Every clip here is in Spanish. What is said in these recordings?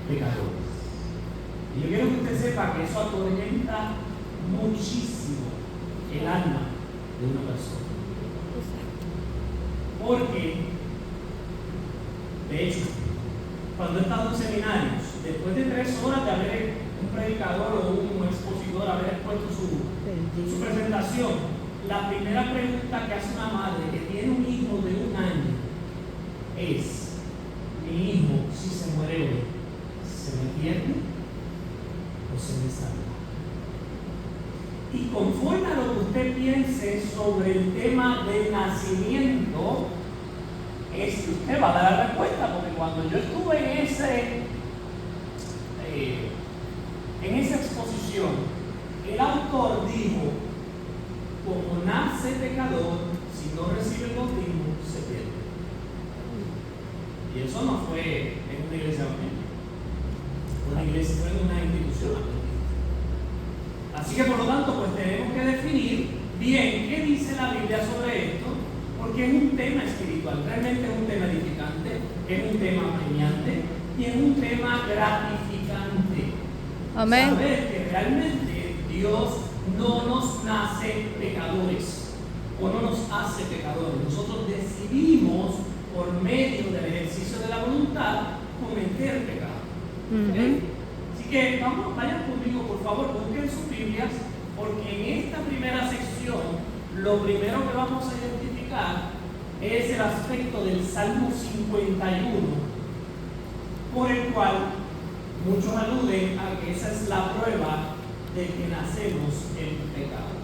pecadores. Y yo quiero que usted sepa que eso atormenta muchísimo el alma de una persona. Porque, de hecho, cuando he estado en seminarios, después de 3 horas de haber un predicador o un expositor haber expuesto su presentación, la primera pregunta que hace una madre que tiene un hijo de 1 año es: mi hijo, si se muere hoy, ¿se me pierde o se me salva? Y conforme a lo que usted piense sobre el tema del nacimiento, es que usted va a dar la respuesta, porque cuando yo estuve en esa exposición, el autor dijo: como nace pecador, si no recibe el bautismo, se pierde. Y eso no fue en una iglesia evangélica, fue en una institución. Así que por lo tanto, pues tenemos que definir bien qué dice la Biblia sobre esto, porque es un tema espiritual, realmente es un tema edificante, es un tema premiante y es un tema gratificante. Amén. Saber que realmente Dios no nos nace pecadores o no nos hace pecadores. Nosotros decidimos por medio del ejercicio de la voluntad cometer pecado. ¿Okay? Así que vayan conmigo, por favor, busquen sus Biblias, porque en esta primera sección lo primero que vamos a identificar es el aspecto del Salmo 51, por el cual muchos aluden a que esa es la prueba de que nacemos en pecado.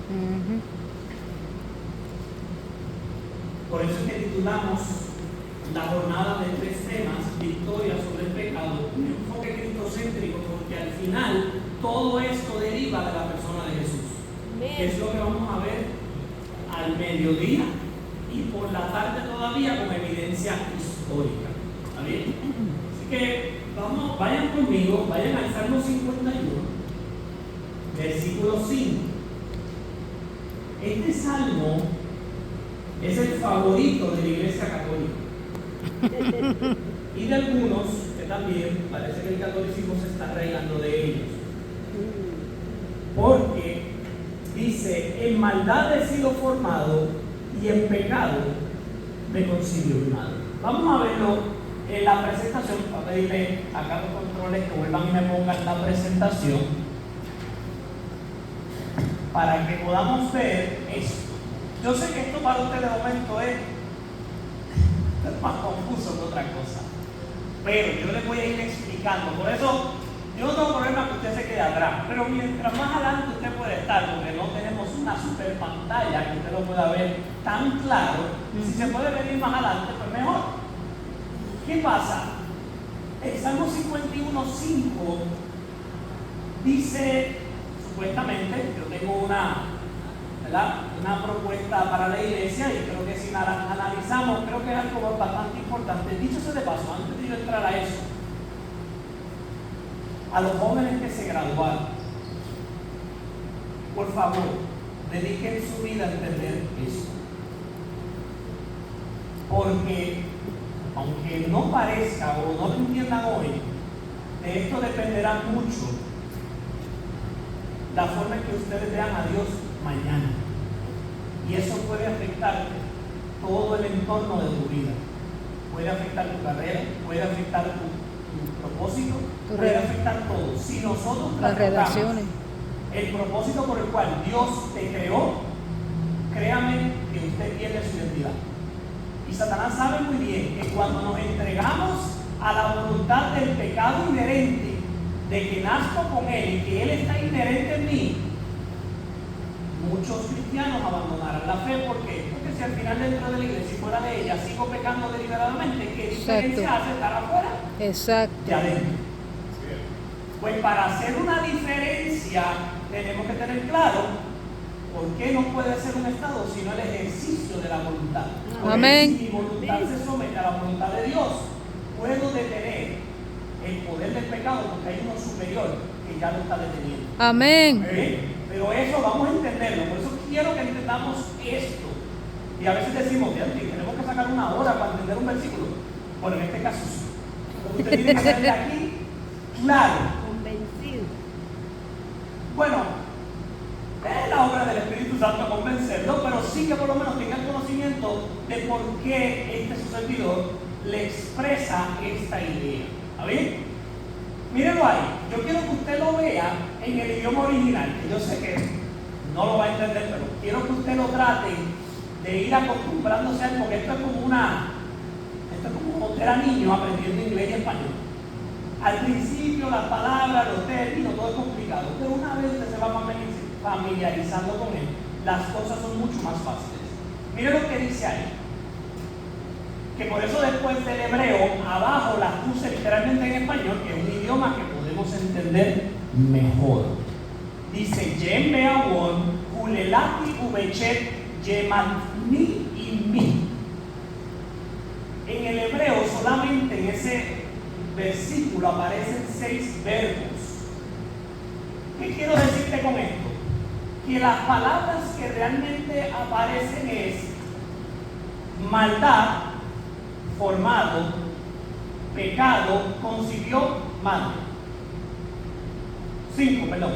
Por eso es que titulamos la jornada de 3 temas: victoria sobre el pecado, un enfoque cristocéntrico, porque al final todo esto deriva de la persona de Jesús. Que es lo que vamos a ver al mediodía y por la tarde todavía con evidencia histórica. ¿Está bien? Así que vayan conmigo, vayan al Salmo 51, versículo 5. Este salmo es el favorito de la Iglesia Católica y de algunos que también parece que el catolicismo se está regalando de ellos, porque dice: en maldad he sido formado y en pecado me concibió mi madre. Vamos a verlo en la presentación. Voy a pedirle a Carlos Controles que vuelvan y me pongan la presentación para que podamos ver esto. Yo sé que esto para usted de momento es más confuso que otra cosa, pero yo les voy a ir explicando. Por eso yo no tengo problema que usted se quede atrás, pero mientras más adelante usted puede estar, porque no tenemos una super pantalla que usted lo pueda ver tan claro. Si se puede venir más adelante, pues mejor. ¿Qué pasa? El Salmo 51:5 dice, supuestamente, yo tengo una propuesta para la iglesia, y creo que si analizamos, creo que es algo bastante importante. Dicho sea de paso, antes de yo entrar a eso, a los jóvenes que se graduaron, por favor, dediquen su vida a entender eso, porque aunque no parezca o no lo entiendan hoy, de esto dependerá mucho la forma en que ustedes vean a Dios mañana, y eso puede afectar todo el entorno de tu vida. Puede afectar tu carrera, puede afectar tu propósito, puede afectar todo. Si nosotros tratamos el propósito por el cual Dios te creó, créame que usted pierde su identidad. Y Satanás sabe muy bien que cuando nos entregamos a la voluntad del pecado inherente, de que nazco con Él y que Él está inherente en mí, muchos cristianos abandonarán la fe. ¿Por qué? Porque si al final dentro de la iglesia y fuera de ella sigo pecando deliberadamente, ¿qué diferencia hace estar afuera? Exacto. De adentro. Pues para hacer una diferencia tenemos que tener claro por qué no puede ser un estado sino el ejercicio de la voluntad. Amén. Si mi voluntad se somete a la voluntad de Dios, puedo detener el poder del pecado, porque hay uno superior que ya lo está deteniendo. Amén. Pero eso vamos a entenderlo. Por eso quiero que entendamos esto. Y a veces decimos, tenemos que sacar 1 hora para entender un versículo. Bueno, en este caso sí. Usted tiene que salir de aquí claro. Convencido. Bueno, es la obra del Espíritu Santo convencerlo, pero sí que por lo menos tenga el conocimiento de por qué su servidor le expresa esta idea. ¿Está bien? Mírenlo ahí. Yo quiero que usted lo vea en el idioma original, que yo sé que no lo va a entender, pero quiero que usted lo trate de ir acostumbrándose a él, porque esto es como cuando era niño aprendiendo inglés y español. Al principio las palabras, los términos, todo es complicado, pero una vez usted se va familiarizando con él, las cosas son mucho más fáciles. Mire lo que dice ahí, que por eso después del hebreo, abajo las puse literalmente en español, que es un idioma que podemos entender mejor. Dice, Yem Beawon, Hulelati Ubechet, Yematni y Mi. En el hebreo solamente en ese versículo aparecen 6 verbos. ¿Qué quiero decirte con esto? Que las palabras que realmente aparecen es maldad, formado, pecado, concibió, madre. 5, perdón.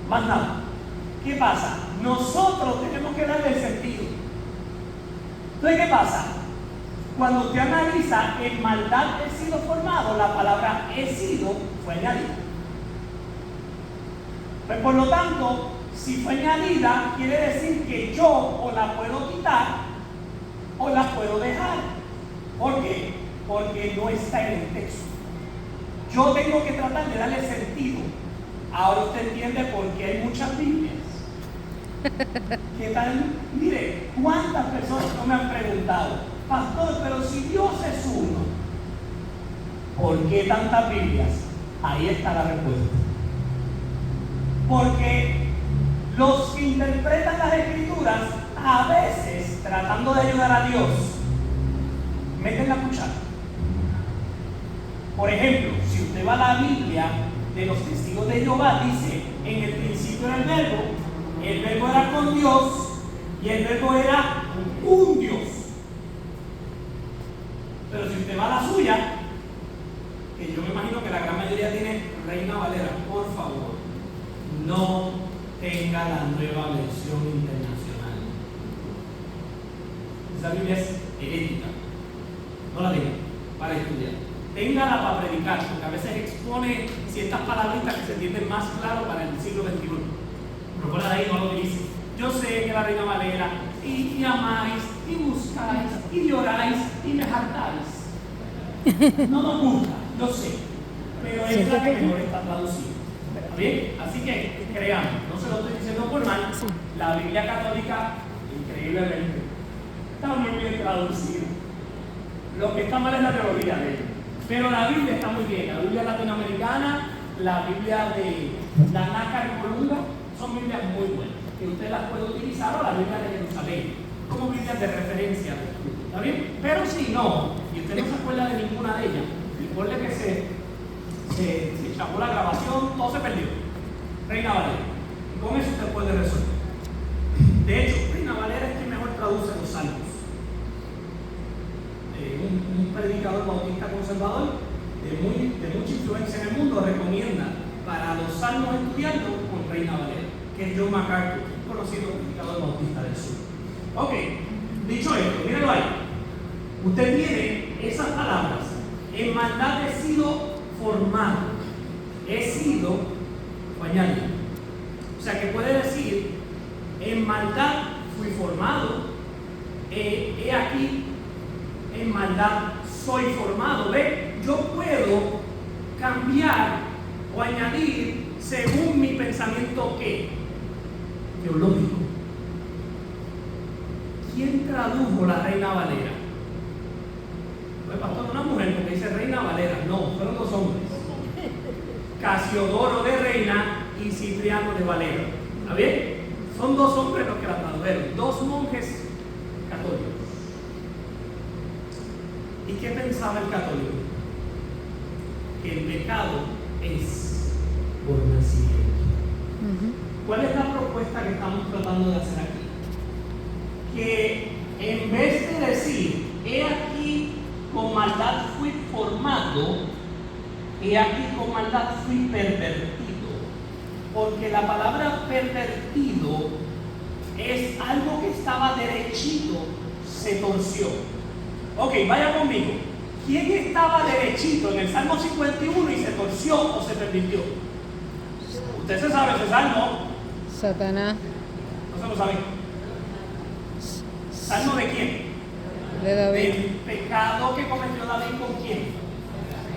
Más nada. ¿Qué pasa? Nosotros tenemos que darle el sentido. Entonces, ¿qué pasa? Cuando usted analiza en maldad he sido formado, la palabra he sido fue añadida. Pues por lo tanto, si fue añadida, quiere decir que yo o la puedo quitar o la puedo dejar. ¿Por qué? Porque no está en el texto. Yo tengo que tratar de darle sentido. Ahora usted entiende por qué hay muchas Biblias. ¿Qué tal? Mire, ¿cuántas personas no me han preguntado, pastor, pero si Dios es uno, ¿por qué tantas Biblias? Ahí está la respuesta. Porque los que interpretan las Escrituras, a veces, tratando de ayudar a Dios, meten la cuchara. Por ejemplo, si usted va a la Biblia de los testigos de Jehová, dice, en el principio era el verbo era con Dios y el verbo era un Dios. Pero si usted va a la suya, que yo me imagino que la gran mayoría tiene Reina Valera, por favor, no tenga la nueva versión internacional. Esa Biblia es herética. No la tenga para estudiar. Téngala para predicar, porque a veces expone ciertas palabritas que se entienden más claro para el siglo XXI. Pero por ahí no lo dice. Yo sé que la Reina Valera, y amáis, y buscáis, y lloráis, y me hartáis. No nos gusta, yo sé, pero es la que mejor está traducida. ¿Está bien? Así que creamos, no se lo estoy diciendo por mal, la Biblia católica, increíblemente, está muy bien traducida. Lo que está mal es la teología de ella. Pero la Biblia está muy bien. La Biblia latinoamericana, la Biblia de la Nácar y Colunga, son Biblias muy buenas, que usted las puede utilizar, o la Biblia de Jerusalén, como Biblias de referencia. ¿Está bien? Pero si no, y usted no se acuerda de ninguna de ellas, recuerde que se chapó la grabación, todo se perdió. Reina Valera. Y con eso usted puede resolver. De hecho, Reina Valera es quien mejor traduce los salmos. Un predicador bautista conservador de mucha influencia en el mundo recomienda para los salmos estudiarlos con Reina Valera, que es John MacArthur, conocido predicador bautista del sur. Ok, dicho esto, mírenlo ahí. Usted tiene esas palabras. En maldad he sido formado. He sido fue añadido. O sea que puede decir, en maldad fui formado. He aquí, en maldad soy formado. ¿Ve? Yo puedo cambiar o añadir según mi pensamiento ¿qué? Teológico. ¿Quién tradujo la Reina Valera? Pues pastor, una mujer, porque dice Reina Valera. No, fueron dos hombres. Casiodoro de Reina y Cipriano de Valera. ¿Está bien? Son dos hombres los que la tradujeron, dos monjes católicos. ¿Y qué pensaba el católico? Que el pecado es por nacimiento. ¿Cuál es la propuesta que estamos tratando de hacer aquí? Que en vez de decir, he aquí con maldad fui formado, y aquí con maldad fui pervertido. Porque la palabra pervertido es algo que estaba derechito, se torció. Ok, vaya conmigo. ¿Quién estaba derechito en el Salmo 51 y se torció o se pervirtió? Usted se sabe ese salmo. Satanás. No se lo sabe. ¿Salmo de quién? De David. Del pecado que cometió David con quién.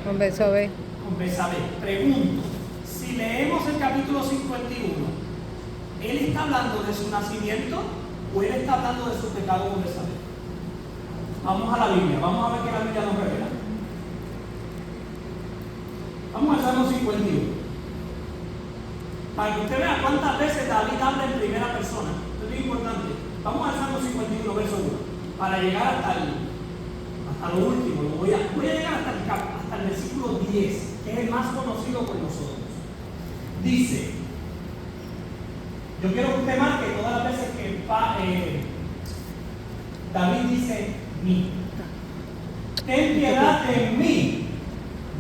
Con Betsabé. Con Betsabé. Pregunto, si leemos el capítulo 51, ¿él está hablando de su nacimiento o él está hablando de su pecado con Betsabé? Vamos a la Biblia, vamos a ver qué la Biblia nos revela. Vamos al Salmo 51. Para que usted vea cuántas veces David habla en primera persona. Esto es muy importante. Vamos al Salmo 51, verso 1. Para llegar hasta lo último. Voy a llegar hasta el versículo 10, que es el más conocido por nosotros. Dice, yo quiero que usted marque todas las veces que David dice mí. Ten piedad de mí,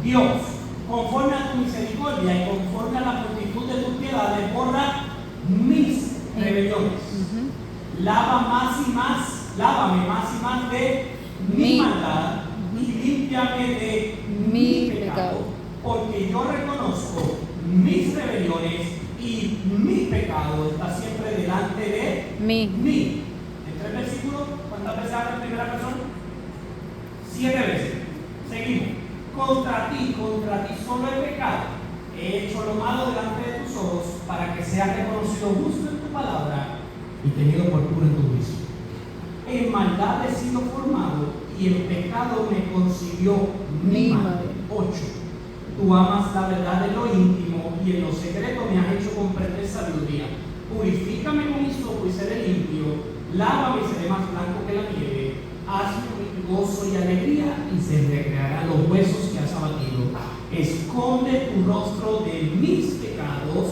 Dios, conforme a tu misericordia y conforme a la multitud de tus piedades, borra mis rebeliones. Lávame más y más de mi maldad y límpiame de mi pecado, porque yo reconozco mis rebeliones y mi pecado está siempre delante de mí. En 3 versículos, ¿cuántas veces habla en primera persona? 7 veces. Seguimos. Contra ti solo he pecado. He hecho lo malo delante de tus ojos para que seas reconocido justo en tu palabra y tenido por puro en tu juicio. En maldad he sido formado y en pecado me concibió mi madre. 8. Tú amas la verdad en lo íntimo y en lo secreto me has hecho comprender sabiduría. Purifícame con hisopo y seré limpio. Lávame y seré más blanco que la nieve. Hazme gozo y alegría y se recrearán los huesos que has abatido. Esconde tu rostro de mis pecados.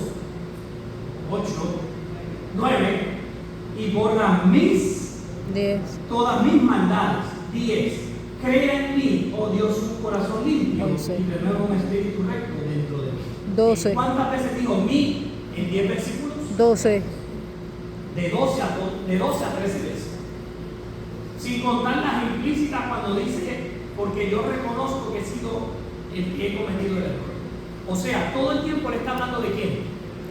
8. 9. Y borra todas mis maldades. 10. Crea en mí, oh Dios, un corazón limpio 11. y renueva un espíritu recto dentro de mí. 12. ¿Cuántas veces digo mí en 10 versículos? 12. De 12 a 13 veces. Sin contar las implícitas cuando dice, porque yo reconozco que he sido el que he cometido el error. O sea, todo el tiempo le está hablando de quién.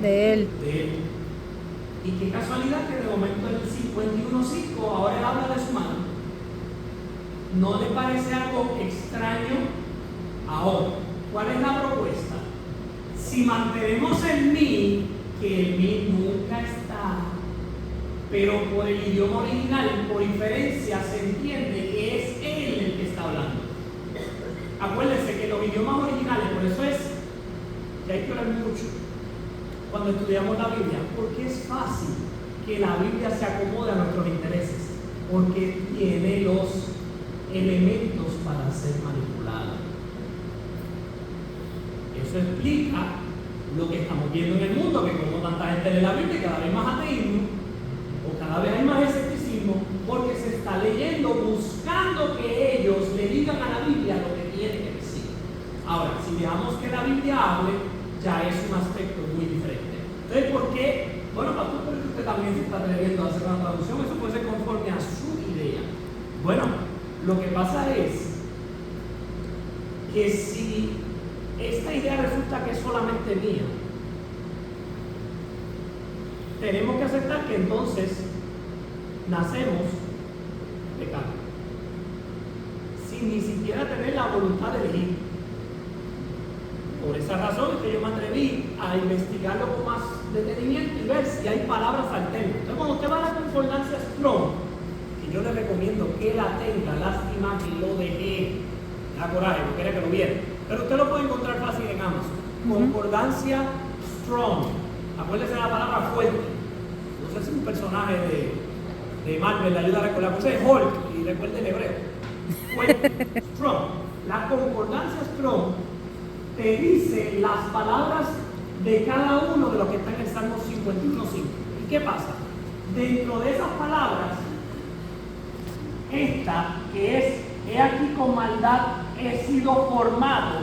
De él. De él. Y qué casualidad que de momento en el 51:5 ahora él habla de su mano. ¿No le parece algo extraño? Ahora, ¿cuál es la propuesta? Si mantenemos el mí, que el mí nunca está, pero por el idioma original, por inferencia, se entiende que es él el que está hablando. Acuérdense que los idiomas originales, por eso es que hay que orar mucho cuando estudiamos la Biblia, porque es fácil que la Biblia se acomode a nuestros intereses, porque tiene los elementos para ser manipulada. Eso explica lo que estamos viendo en el mundo, que como tanta gente lee la Biblia, cada vez más ateísmo, o cada vez hay más escepticismo, porque se está leyendo buscando que ellos le digan a la Biblia lo que tiene que decir. Ahora, si dejamos que la Biblia hable, ya es un aspecto muy diferente. Entonces, ¿por qué? Bueno, pastor, pero usted también se está atreviendo a hacer una traducción, eso puede ser conforme a su idea. Bueno, lo que pasa es que si esta idea resulta que es solamente mía, tenemos que aceptar que entonces nacemos pecando, sin ni siquiera tener la voluntad de elegir. Por esa razón es que yo me atreví a investigarlo con más detenimiento y ver si hay palabras alternas. Entonces, cuando usted va a la concordancia Strong, que yo le recomiendo que la tenga, lástima que lo dejé, da coraje, no quería que lo viera, pero usted lo puede encontrar fácil en Amazon. Concordancia Strong, acuérdese de la palabra fuerte. No sé si un personaje de Marvel le ayuda a recordar, pues es Hulk y recuerde el hebreo. Fuerte, Strong. La concordancia Strong te dice las palabras de cada uno de los que están en el Salmo 51:5. ¿Y qué pasa? Dentro de esas palabras, esta que es he aquí con maldad he sido formado.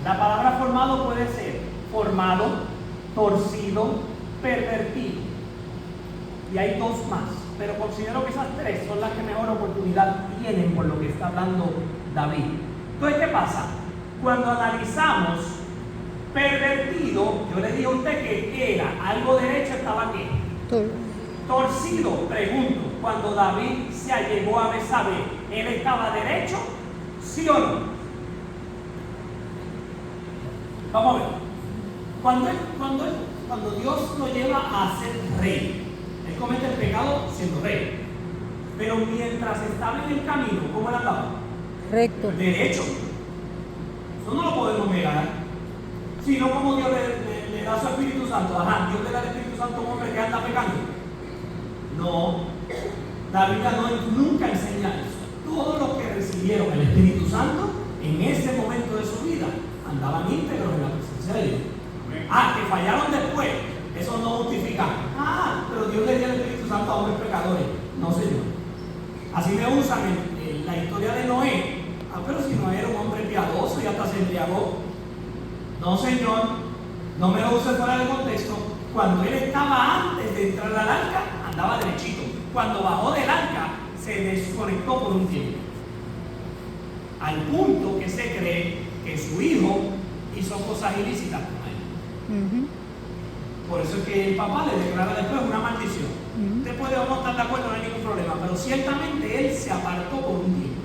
La palabra formado puede ser formado, torcido, pervertido. Y hay dos más, pero considero que esas tres son las que mejor oportunidad tienen por lo que está hablando David. Entonces, ¿qué pasa? Cuando analizamos pervertido, yo le dije a usted que era algo derecho, estaba ¿qué? Torcido. Pregunto, cuando David se allegó a Betsabé, ¿él estaba derecho? ¿Sí o no? Vamos a ver. Cuando Dios lo lleva a ser rey, él comete el pecado siendo rey. Pero mientras estaba en el camino, ¿cómo él andaba? Recto. Derecho. Eso no lo podemos negar. Sino como Dios le da su Espíritu Santo. Ajá, Dios le da el Espíritu Santo a un hombre que anda pecando. No. La Biblia nunca enseña eso. Todos los que recibieron el Espíritu Santo en ese momento de su vida andaban íntegros en la presencia de Dios. Ah, que fallaron después, eso no justifica. Ah, pero Dios le dio el Espíritu Santo a hombres pecadores. No, Señor. Así me usan en la historia de Noé. Ah, pero si Noé era un hombre piadoso y hasta se embriagó. No, Señor, no me lo use fuera de contexto. Cuando él estaba antes de entrar al arca, andaba derechito. Cuando bajó del arca, se desconectó por un tiempo. Al punto que se cree que su hijo hizo cosas ilícitas con él. Por eso es que el papá le declara después una maldición. Usted puede o no estar de acuerdo, no hay ningún problema, pero ciertamente él se apartó por un tiempo.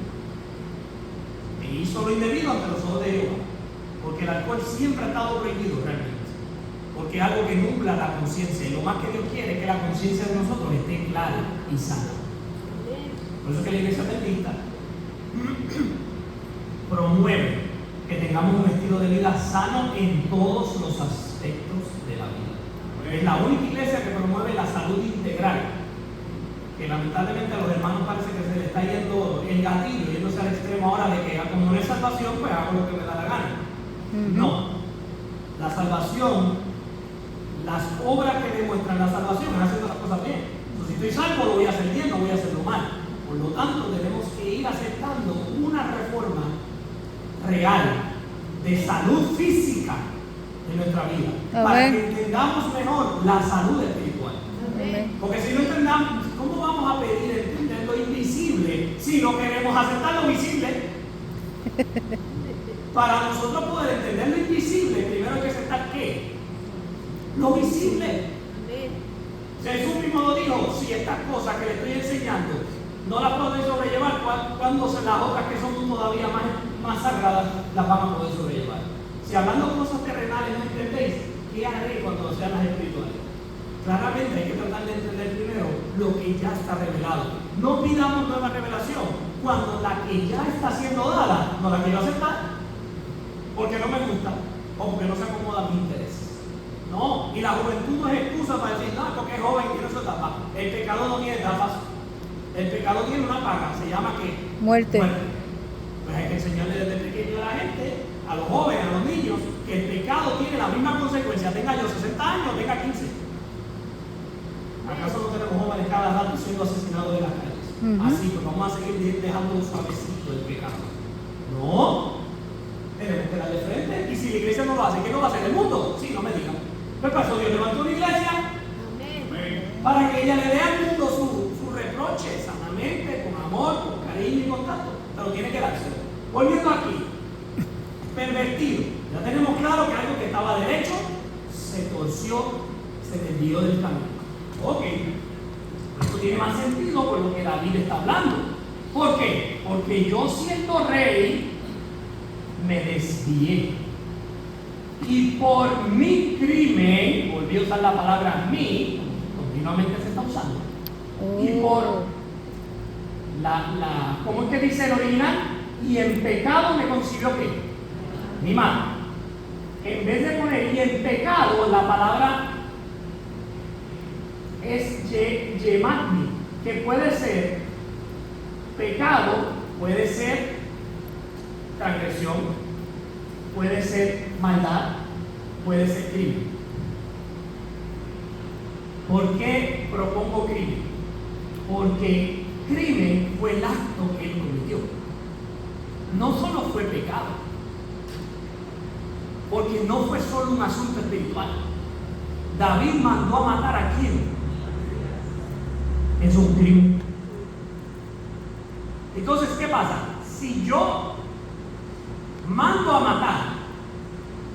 E hizo lo indebido ante los ojos de Jehová. Porque el alcohol siempre ha estado prohibido realmente. Porque es algo que nubla la conciencia. Y lo más que Dios quiere es que la conciencia de nosotros esté clara y sana. Por eso es que la iglesia adventista promueve que tengamos un estilo de vida sano en todos los aspectos de la vida. Es la única iglesia que promueve la salud integral. Que lamentablemente a los hermanos parece que se les está yendo el gatillo, yéndose al extremo ahora de que como no es salvación, pues hago lo que me da la gana. No. La salvación, las obras que demuestran la salvación es haciendo las cosas bien. Entonces, si estoy salvo, lo voy a hacer bien, no voy a hacerlo mal. Por lo tanto, tenemos que ir aceptando una reforma real de salud física de nuestra vida. Amén. Para que entendamos mejor la salud espiritual. Amén. Porque si no entendamos, ¿cómo vamos a pedir entender lo invisible si no queremos aceptar lo visible? Para nosotros poder entender lo invisible, primero hay que aceptar ¿qué? Lo visible. Jesús mismo lo dijo: si estas cosas que le estoy enseñando no las pueden sobrellevar, cuando las otras que son todavía más sagradas las van a poder sobrellevar. Si hablando cosas terrenales no entendéis, ¿qué haré cuando sean las espirituales? Claramente hay que tratar de entender primero lo que ya está revelado. No pidamos nueva revelación cuando la que ya está siendo dada no la quiero aceptar porque no me gusta o porque no se acomoda a mis intereses. No, y la juventud no es excusa para decir, no, porque es joven y tiene su etapa. El pecado no tiene etapas. El pecado tiene una paga, se llama ¿qué? Muerte. Pues hay que enseñarle desde pequeño a la gente, a los jóvenes, a los niños, que el pecado tiene la misma consecuencia, tenga yo 60 años o tenga 15. ¿Acaso no tenemos jóvenes cada rato siendo asesinados en las calles? Así que vamos a seguir dejando suavecito el pecado. No, tenemos que darle frente. Y si la iglesia no lo hace, ¿qué no va a hacer el mundo? Sí, no me digan. Pues para eso Dios levantó una iglesia. Amén. Para que ella le dé al mundo su reproche sanamente, con amor, con cariño y con tacto. Pero tiene que dárselo. Volviendo aquí, pervertido. Ya tenemos claro que algo que estaba derecho se torció, se desvió del camino. Ok, esto tiene más sentido por lo que David está hablando. ¿Por qué? Porque yo siendo rey me desvié y por mi crimen, volví a usar la palabra mí, continuamente se está usando, y por ¿cómo es que dice el original? Y en pecado me concibió ¿qué? Mi madre. En vez de poner y en pecado, la palabra es yematni, que puede ser pecado, puede ser transgresión, puede ser maldad, puede ser crimen. ¿Por qué propongo crimen? Porque crimen fue el acto que él cometió. no solo fue pecado, porque no fue solo un asunto espiritual. David mandó a matar ¿a quién? Es un crimen. Entonces, ¿qué pasa? Si yo mando a matar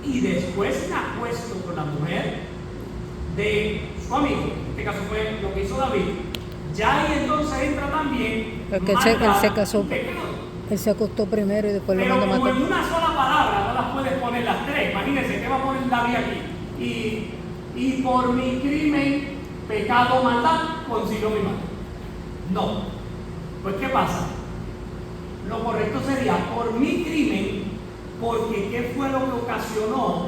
y después me acuesto con la mujer de su amigo, en este caso fue lo que hizo David, ya ahí entonces entra también Porque él se casó. Él se acostó primero y después lo pero mandó a como matar. en una sola palabra no las puedes poner las tres. Imagínense, ¿qué va a poner David aquí? Y por mi crimen, pecado, maldad, consiguió mi madre. No. Pues ¿qué pasa? Lo correcto sería por mi crimen, porque ¿qué fue lo que ocasionó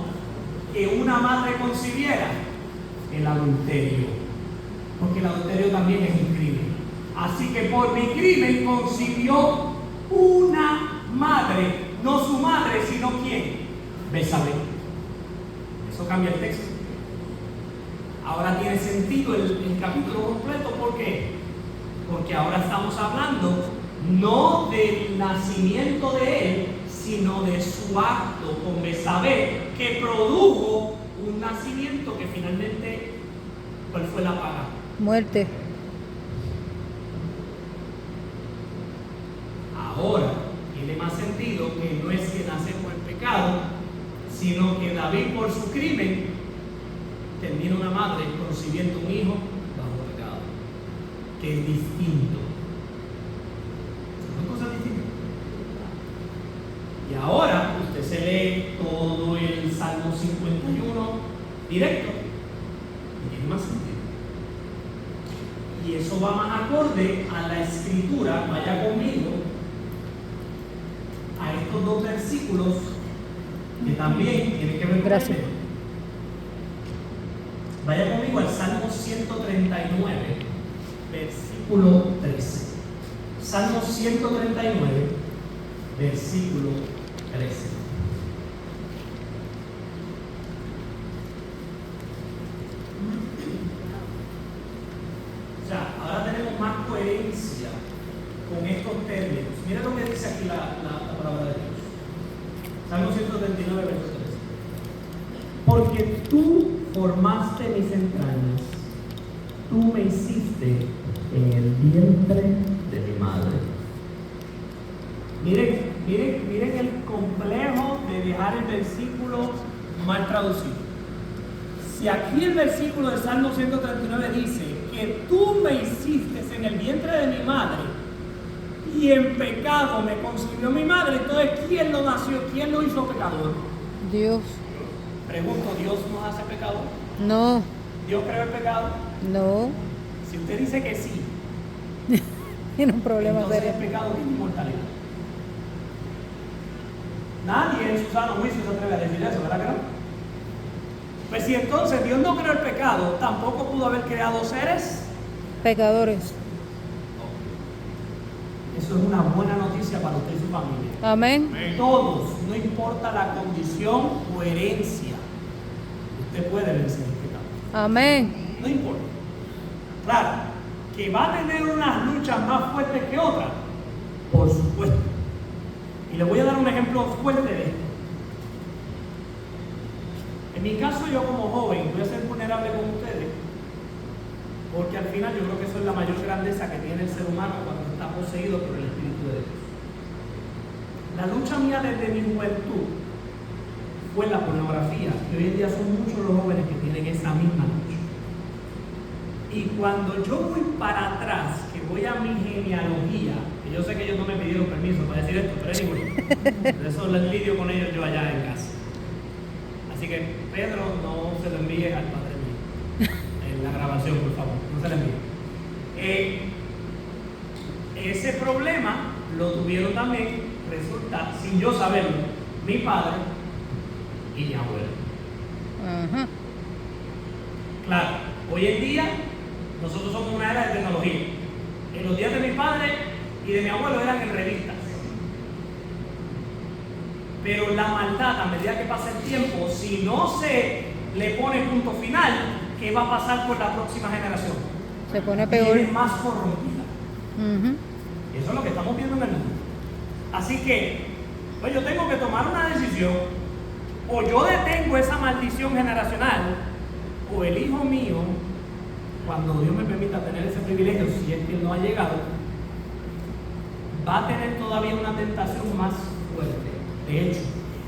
que una madre concibiera? El adulterio. Porque el adulterio también es un crimen. Así que por mi crimen concibió una madre, no su madre, sino ¿quién? Betsabé. Eso cambia el texto. Ahora tiene sentido el capítulo completo. ¿Por qué? Porque ahora estamos hablando no del nacimiento de él, sino de su acto con Betsabé, que produjo un nacimiento que finalmente, ¿cuál fue la paga? Muerte. Ahora tiene más sentido que no es que nace por el pecado, sino que David por su crimen termina una madre concibiendo un hijo bajo pecado, que es distinto. Son cosas distintas. Y ahora usted se lee todo el Salmo 51 directo y tiene más sentido. Y eso va más acorde a la escritura. Vaya conmigo a estos dos versículos que también tienen que ver con Gracias. esto. Vaya conmigo al Salmo 139, versículo 13. Salmo 139, versículo 13. O sea, ahora tenemos más coherencia con estos términos. Mira lo que dice aquí la palabra de Dios. Salmo 139, versículo 13. Porque tú formaste mis entrañas, tú me hiciste en el vientre de mi madre. Miren el complejo de dejar el versículo mal traducido. Si aquí el versículo del Salmo 139 dice que tú me hiciste en el vientre de mi madre y en pecado me concibió mi madre, entonces ¿quién lo nació? ¿Quién lo hizo pecador? Dios. Pregunto, ¿Dios nos hace pecador? No. ¿Dios creó el pecado? No. Si usted dice que sí, Tiene un problema entonces serio. el pecado tiene inmortalidad. Nadie en su sano juicio se atreve a decir eso, ¿verdad que no? Pues si entonces Dios no creó el pecado, tampoco pudo haber creado seres. Pecadores. Eso es una buena noticia para usted y su familia. Amén. Todos, no importa la condición o herencia, usted puede vencer el pecado. Amén. No importa. Claro, que va a tener unas luchas más fuertes que otras, por supuesto. Y les voy a dar un ejemplo fuerte de esto. En mi caso, yo como joven voy a ser vulnerable con ustedes, porque al final yo creo que eso es la mayor grandeza que tiene el ser humano cuando está poseído por el Espíritu de Dios. La lucha mía desde mi juventud fue la pornografía, y hoy en día son muchos los jóvenes que tienen esa misma lucha. Y cuando yo voy para atrás, que voy a mi genealogía, que yo sé que ellos no me pidieron permiso para decir esto, pero anyway, por eso les lidio con ellos yo allá en casa. Así que Pedro, no se lo envíe al padre mío en la grabación, por favor, no se lo envíe. Ese problema lo tuvieron también, resulta, sin yo saberlo, mi padre y mi abuelo. Ajá. Claro, hoy en día nosotros somos una era de tecnología. En los días de mi padre y de mi abuelo eran en revistas. Pero la maldad, a medida que pasa el tiempo, si no se le pone punto final, ¿qué va a pasar por la próxima generación? Se pone peor. Viene más corrompida. Ujú. Y eso es lo que estamos viendo en el mundo. Así que Pues yo tengo que tomar una decisión. O yo detengo esa maldición generacional, o el hijo mío, cuando Dios me permita tener ese privilegio, si es que no ha llegado, va a tener todavía una tentación más fuerte. De hecho,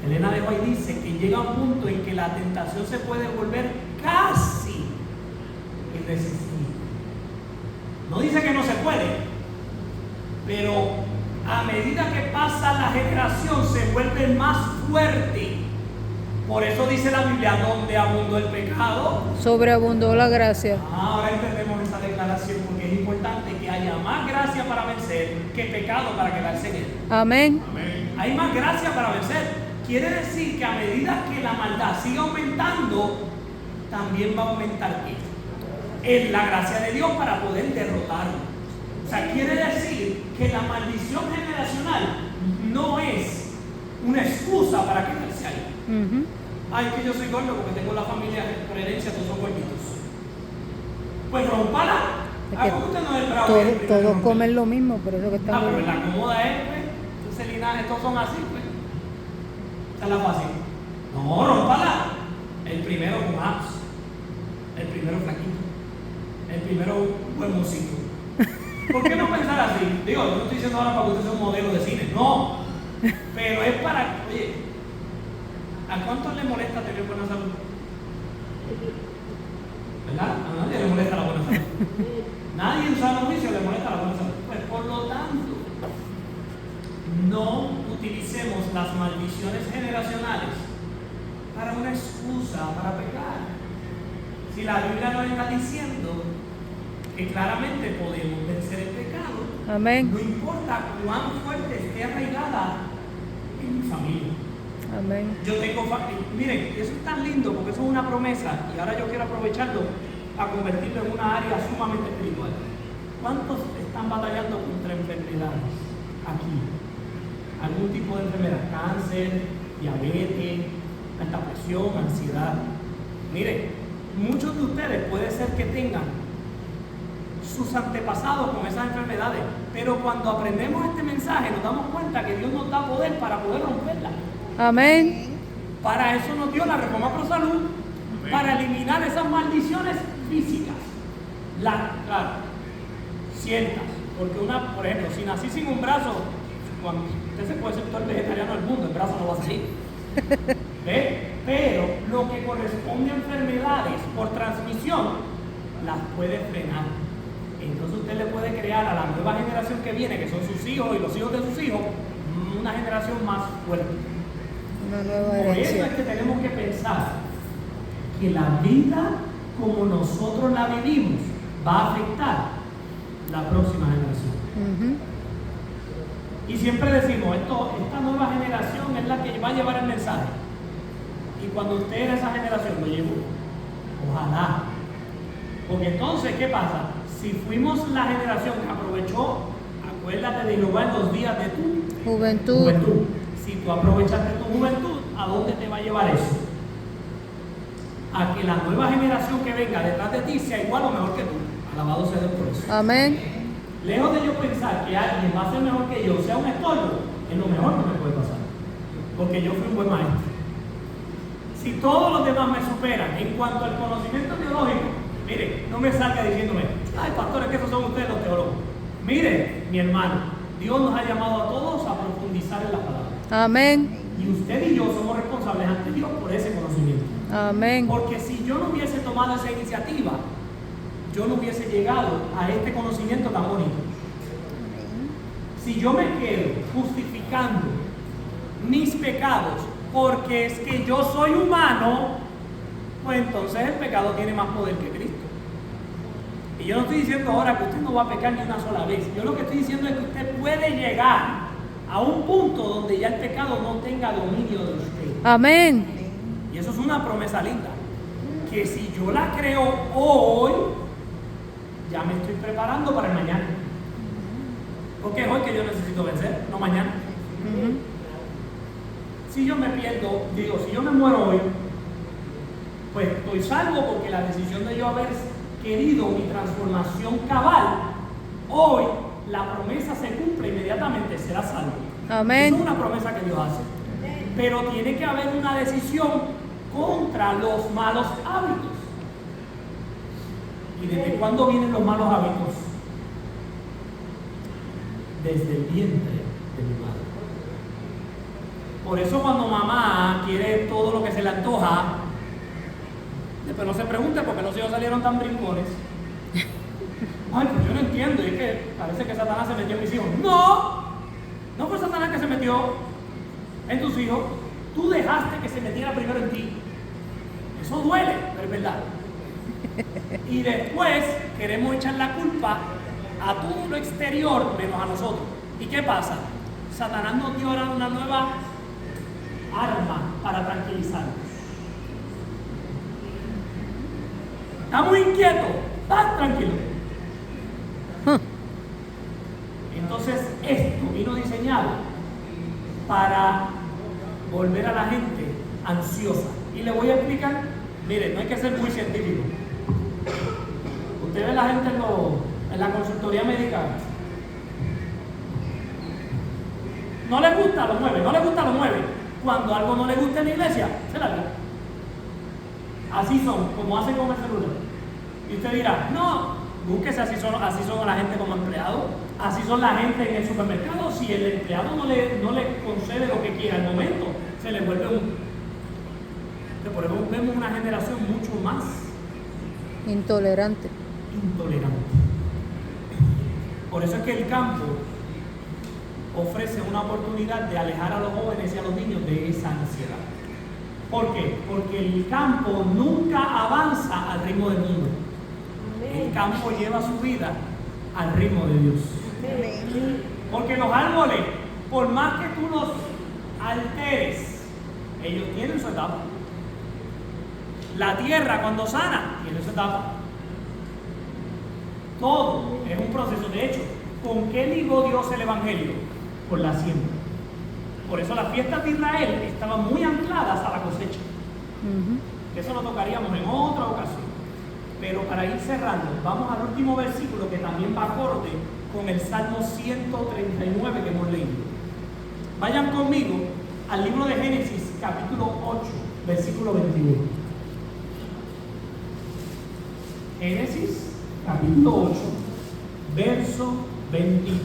Elena de White dice que llega un punto en que la tentación se puede volver casi irresistible. No dice que no se puede, pero a medida que pasa la generación se vuelve más fuerte. Por eso dice la Biblia, donde abundó el pecado, sobreabundó la gracia. ahora entendemos esa declaración, porque es importante que haya más gracia para vencer que pecado para quedarse en él. Amén. Hay más gracia para vencer. Quiere decir que a medida que la maldad siga aumentando, también va a aumentar ¿qué? La gracia de Dios para poder derrotarlo. O sea, quiere decir que la maldición generacional no es una excusa para quedarse ahí. Ay, que yo soy gordo porque tengo la familia por herencia, todos son gorditos. Pues rompala. Es que ¿Cómo usted no es bravo? todos comen lo mismo, por eso que Ah, pero estamos. la cómoda es, pues, ese linaje, todos son así, pues. Esa es la fácil. No, rompala. El primero con abs. El primero flaquito. El primero buen músico. ¿Por qué no pensar así? Digo, no estoy diciendo ahora para que usted sea un modelo de cine. No. Pero es para, oye, ¿a cuántos le molesta tener buena salud? ¿Verdad? A nadie le molesta la buena salud. Nadie en sano juicio le molesta la buena salud. Pues por lo tanto, no utilicemos las maldiciones generacionales para una excusa para pecar. Si la Biblia nos está diciendo que claramente podemos vencer el pecado, Amén. no importa cuán fuerte esté arraigada en mi familia. Amén. Yo tengo miren, eso es tan lindo porque eso es una promesa y ahora yo quiero aprovecharlo a convertirlo en una área sumamente espiritual. ¿Cuántos están batallando contra enfermedades aquí? Algún tipo de enfermedad, cáncer, diabetes, alta presión, ansiedad. Miren, muchos de ustedes puede ser que tengan sus antepasados con esas enfermedades, pero cuando aprendemos este mensaje nos damos cuenta que Dios nos da poder para poder romperla. Amén. Para eso nos dio la reforma pro salud, para eliminar esas maldiciones físicas. Claro, ciertas, porque por ejemplo, si nací sin un brazo, cuando usted se puede ser todo el vegetariano del mundo, el brazo no va a salir. ¿Ve? Pero lo que corresponde a enfermedades por transmisión, las puede frenar. Entonces usted le puede crear a la nueva generación que viene, que son sus hijos y los hijos de sus hijos, una generación más fuerte. Una nueva Por eso herencia. es que tenemos que pensar que la vida como nosotros la vivimos va a afectar la próxima generación. Y siempre decimos, esta nueva generación es la que va a llevar el mensaje. Y cuando usted era esa generación, lo llevó. Ojalá. Porque entonces, ¿qué pasa? Si fuimos la generación que aprovechó, acuérdate de Jehová en los días de tu Juventud. Si tú aprovechaste tu juventud, ¿a dónde te va a llevar eso? A que la nueva generación que venga detrás de ti sea igual o mejor que tú. Alabado sea Dios por eso. Amén. Lejos de yo pensar que alguien va a ser mejor que yo, sea un estorbo, es lo mejor que me puede pasar. Porque yo fui un buen maestro. Si todos los demás me superan en cuanto al conocimiento teológico, mire, no me salga diciéndome, ay pastores, que esos son ustedes los teólogos. Mire, mi hermano, Dios nos ha llamado a todos a profundizar en la palabra. Amén. Y usted y yo somos responsables ante Dios por ese conocimiento. Amén. Porque si yo no hubiese tomado esa iniciativa, yo no hubiese llegado a este conocimiento tan bonito. Si yo me quedo justificando mis pecados porque es que yo soy humano, pues entonces el pecado tiene más poder que Cristo. Y yo no estoy diciendo ahora que usted no va a pecar ni una sola vez. Yo lo que estoy diciendo es que usted puede llegar a un punto donde ya el pecado no tenga dominio de usted. Amén. Y eso es una promesa linda. Que si yo la creo hoy, ya me estoy preparando para el mañana. Porque es hoy que yo necesito vencer, no mañana. Si yo me pierdo, si yo me muero hoy, pues estoy salvo porque la decisión de yo haber querido mi transformación cabal, hoy la promesa se cumple inmediatamente, será salvo. Amén. Es una promesa que Dios hace. Pero tiene que haber una decisión contra los malos hábitos. ¿Y desde cuándo vienen los malos hábitos? Desde el vientre de mi madre. Por eso cuando mamá quiere todo lo que se le antoja, después no se pregunte por qué los hijos salieron tan brincones. Ay, pues yo no entiendo, y es que parece que Satanás se metió en mis hijos. No, no fue Satanás que se metió en tus hijos. Tú dejaste que se metiera primero en ti. Eso duele, pero es verdad. Y después queremos echar la culpa a todo lo exterior menos a nosotros. ¿Y qué pasa? Satanás nos dio ahora una nueva arma para tranquilizarnos. Estamos inquietos, estás tranquilo. Entonces esto vino diseñado para volver a la gente ansiosa. Y le voy a explicar, mire, no hay que ser muy científico. Usted ve a la gente en la consultoría médica. No le gusta, lo mueve, no le gusta, lo mueve. Cuando algo no le gusta en la iglesia, se larga. Así son, como hacen con el celular. Y usted dirá, no, búsquese así son la gente como empleado, así son la gente en el supermercado. Si el empleado no le concede lo que quiera al momento, se le vuelve por eso vemos una generación mucho más Intolerante. Por eso es que el campo ofrece una oportunidad de alejar a los jóvenes y a los niños de esa ansiedad. ¿Por qué? Porque el campo nunca avanza al ritmo del mundo. El campo lleva su vida al ritmo de Dios. Porque los árboles, por más que tú los alteres, ellos tienen su etapa. La tierra, cuando sana, tiene su etapa. Todo es un proceso. De hecho, ¿con qué ligó Dios el evangelio? Con la siembra. Por eso las fiestas de Israel estaban muy ancladas a la cosecha. Eso lo tocaríamos en otra ocasión. Pero para ir cerrando, vamos al último versículo que también va acorde con el Salmo 139 que hemos leído. Vayan conmigo al libro de Génesis, capítulo 8, versículo 21. Génesis, capítulo 8, verso 21.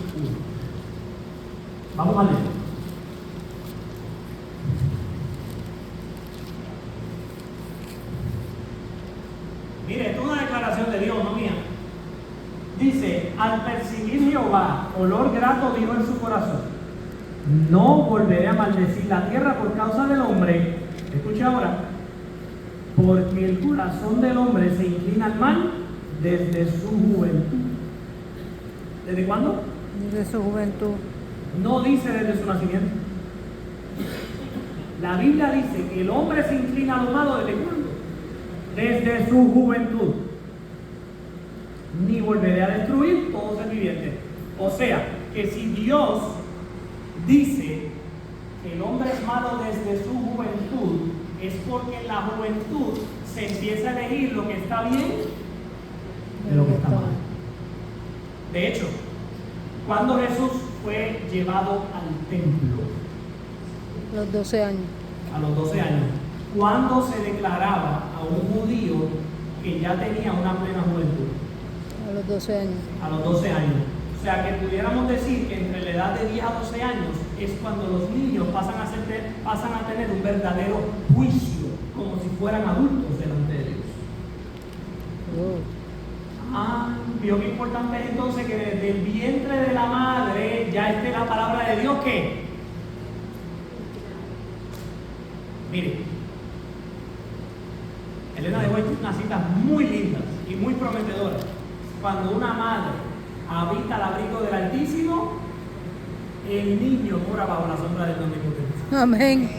Vamos a leer. Mire, esto es una declaración de Dios, no mía. Dice, al percibir Jehová olor grato, dijo en su corazón, no volveré a maldecir la tierra por causa del hombre. Escuche ahora. Porque el corazón del hombre se inclina al mal desde su juventud. ¿Desde cuándo? Desde su juventud. No dice desde su nacimiento. La Biblia dice que el hombre se inclina a lo malo ¿desde cuándo? Desde su juventud. Ni volveré a destruir todo ser viviente. O sea, que si Dios dice que el hombre es malo desde su juventud, es porque en la juventud se empieza a elegir lo que está bien de lo que está mal. De hecho, cuando Jesús fue llevado al templo, A los 12 años. a los 12 años, cuando se declaraba a un judío que ya tenía una plena juventud, A los 12 años. a los 12 años. O sea que pudiéramos decir que entre la edad de 10 a 12 años es cuando los niños pasan a tener un verdadero juicio, como si fueran adultos delante de Dios. Vio que importante es entonces que desde el vientre de la madre ya esté la palabra de Dios que... Mire, Elena de White tiene unas citas muy lindas y muy prometedoras. Cuando una madre habita al abrigo del Altísimo, el niño mora bajo la sombra del Omnipotente. Amén.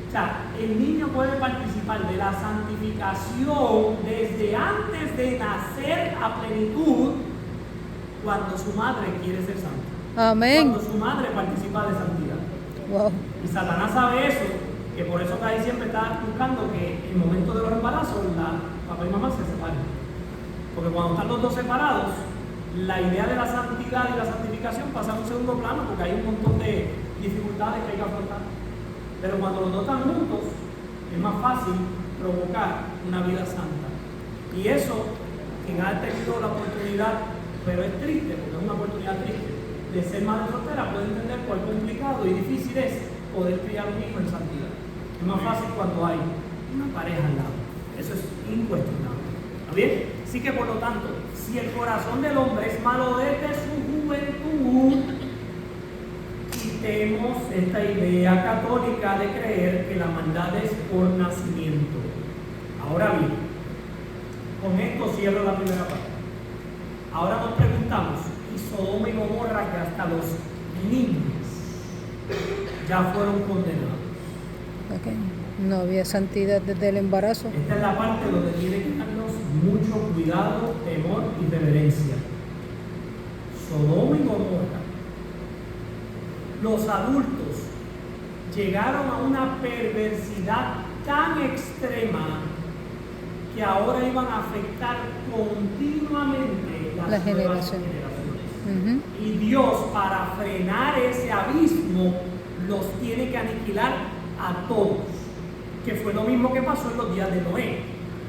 O sea, el niño puede participar de la santificación desde antes de nacer a plenitud, cuando su madre quiere ser santa. Amén. Cuando su madre participa de santidad. Wow. Y Satanás sabe eso, que por eso ahí siempre está buscando que en el momento de los embarazos papá y mamá se separen. Porque cuando están los dos separados, la idea de la santidad y la santificación pasa a un segundo plano porque hay un montón de dificultades que hay que afrontar. Pero cuando los dos están juntos, es más fácil provocar una vida santa. Y eso, quien ha tenido la oportunidad, pero es triste, porque es una oportunidad triste, de ser madre soltera, puede entender cuán complicado y difícil es poder criar un hijo en santidad. Es más fácil cuando hay una pareja al lado. Eso es incuestionable. ¿Está bien? Así que por lo tanto, si el corazón del hombre es malo desde su juventud, quitemos esta idea católica de creer que la maldad es por nacimiento. Ahora bien, con esto cierro la primera parte. Ahora nos preguntamos, ¿y Sodoma y Gomorra, que hasta los niños ya fueron condenados? Okay. No había santidad desde el embarazo. Esta es la parte donde tiene que darnos mucho cuidado, temor y reverencia. Sodoma y Gomorra, los adultos llegaron a una perversidad tan extrema que ahora iban a afectar continuamente las nuevas generaciones. Y Dios, para frenar ese abismo, los tiene que aniquilar a todos, que fue lo mismo que pasó en los días de Noé.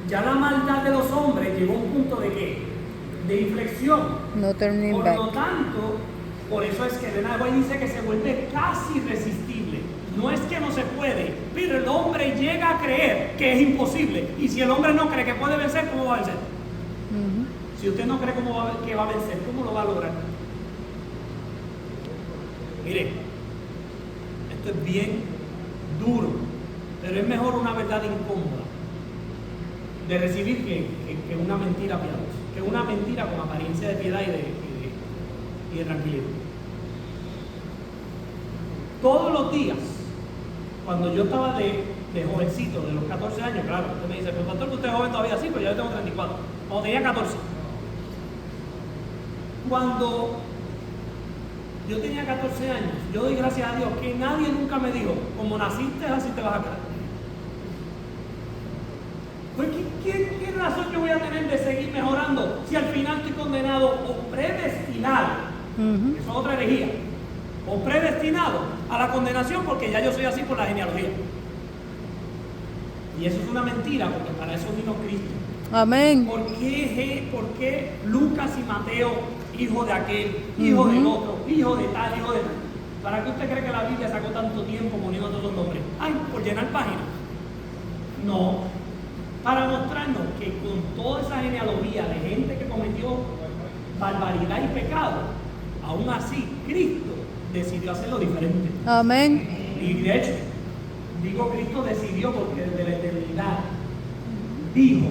Ya la maldad de los hombres llegó a un punto de ¿qué? De inflexión. No turning Por back. lo tanto, por eso es que Elena de White dice que se vuelve casi irresistible. No es que no se puede, pero el hombre llega a creer que es imposible. Y si el hombre no cree que puede vencer, ¿cómo va a vencer? Si usted no cree que va a vencer, ¿cómo lo va a lograr? Mire, esto es bien duro, pero es mejor una verdad incómoda de recibir que una mentira piadosa, que una mentira con apariencia de piedad y de tranquilidad. Todos los días, cuando yo estaba de jovencito, de los 14 años, claro, usted me dice, pero pastor, usted es joven todavía, sí, pero yo tengo 34, cuando tenía 14. Cuando yo tenía 14 años, yo doy gracias a Dios que nadie nunca me dijo, como naciste, así te vas a quedar. Pues, ¿qué razón yo voy a tener de seguir mejorando si al final estoy condenado o predestinado? Eso es otra herejía. O predestinado a la condenación porque ya yo soy así por la genealogía. Y eso es una mentira porque para eso vino Cristo. Amén. ¿Por qué Lucas y Mateo, hijo de aquel, hijo del otro, hijo de tal, hijo de tal? ¿Para qué usted cree que la Biblia sacó tanto tiempo poniendo todos los nombres? Ay, por llenar páginas. No, para mostrarnos que con toda esa genealogía de gente que cometió barbaridad y pecado, aún así Cristo decidió hacerlo diferente. Amén. Y de hecho, digo Cristo decidió porque desde la eternidad dijo,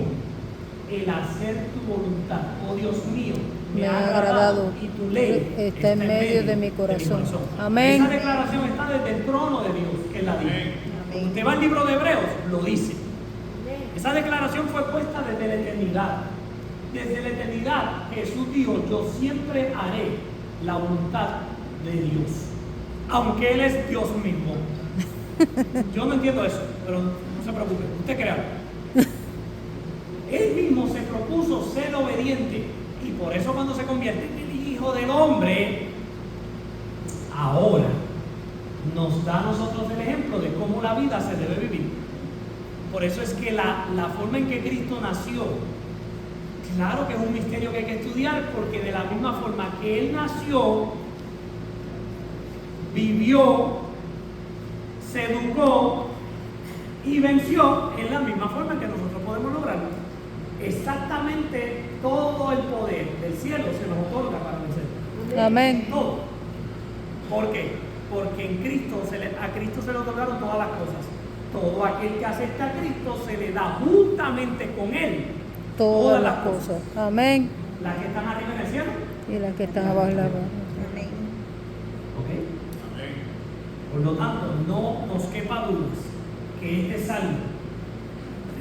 el hacer tu voluntad, oh Dios mío, me ha agradado y tu ley está en medio de mi corazón. Amén. Esa declaración está desde el trono de Dios, que la dijo. Cuando usted va al libro de Hebreos, lo dice. Esa declaración fue puesta desde la eternidad. Desde la eternidad, Jesús dijo, yo siempre haré la voluntad de Dios, aunque Él es Dios mismo. Yo no entiendo eso, pero no se preocupe, usted créalo. Él mismo se propuso ser obediente y por eso cuando se convierte en el Hijo del Hombre, ahora nos da a nosotros el ejemplo de cómo la vida se debe vivir. Por eso es que la forma en que Cristo nació, claro que es un misterio que hay que estudiar, porque de la misma forma que Él nació, vivió, se educó y venció en la misma forma en que nosotros podemos lograrlo. Exactamente todo el poder del cielo se nos otorga para vencer. Amén. Todo. ¿Por qué? Porque en Cristo a Cristo se le otorgaron todas las cosas. Todo aquel que acepta a Cristo se le da juntamente con Él Todas las cosas. Amén. Las que están arriba en el cielo Y las que están abajo en la tierra. ¿ok? Por lo tanto, no nos quepa dudas que este salmo,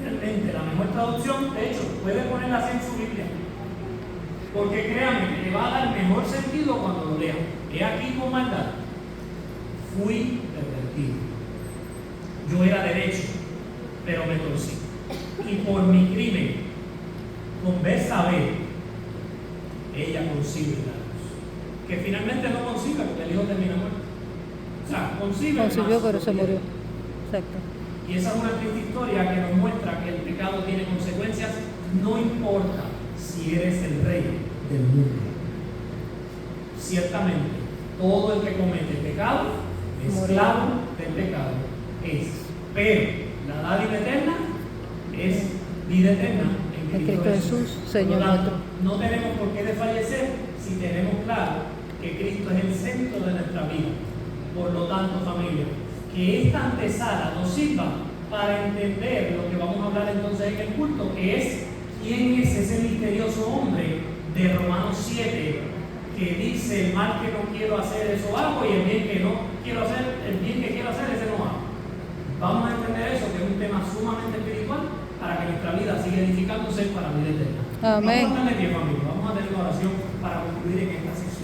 realmente la mejor traducción, de hecho, puede ponerla así en su Biblia, porque créanme que le va a dar mejor sentido cuando lo lea. He aquí con maldad, fui pervertido. Yo era derecho, pero me torcí. Y por mi crimen, con Betsabé, ella concibe la luz. Que finalmente no concibe porque el hijo termina muerto. O sea, concibió, pero se murió. Exacto. Y esa es una triste historia que nos muestra que el pecado tiene consecuencias, no importa si eres el rey del mundo. Ciertamente, todo el que comete pecado, esclavo del pecado es. Pero la dádiva eterna es vida eterna en Cristo Jesús, Señor nuestro. No tenemos por qué desfallecer si tenemos claro que Cristo es el centro de nuestra vida. Por lo tanto, familia, que esta antesala nos sirva para entender lo que vamos a hablar entonces en el culto, que es quién es ese misterioso hombre de Romanos 7 que dice: el mal que no quiero hacer, eso hago, y el bien que no quiero hacer, el bien que quiero hacer, ese no hago. Vamos a entender eso, que es un tema sumamente espiritual, para que nuestra vida siga edificándose para la vida eterna. Amén. Vamos a estar de pie, familia. Vamos a tener una oración para concluir en esta sesión.